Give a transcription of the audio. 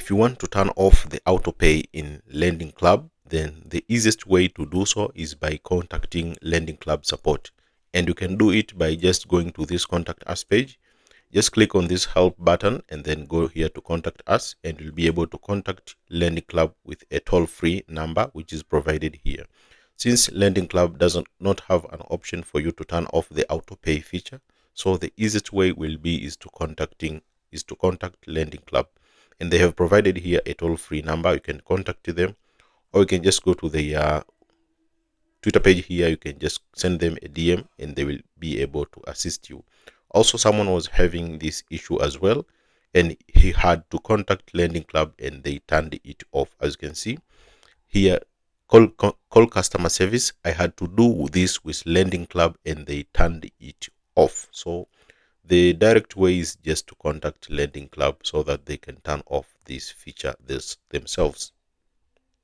If you want to turn off the auto pay in Lendingclub, then the easiest way to do so is by contacting Lendingclub support. And you can do it by just going to this contact us page. Just click on this help button and then go here to contact us, and you'll be able to contact Lendingclub with a toll-free number which is provided here. Since Lendingclub does not have an option for you to turn off the auto pay feature, so the easiest way will be is to contact Lendingclub, and they have provided here a toll-free number. You can contact them, or you can just go to the Twitter page here. You can just send them a DM and they will be able to assist you. Also, someone was having this issue as well, and he had to contact Lendingclub and they turned it off. As you can see here, call customer service. I had to do this with Lendingclub and they turned it off. So the direct way is just to contact Lendingclub so that they can turn off this feature themselves.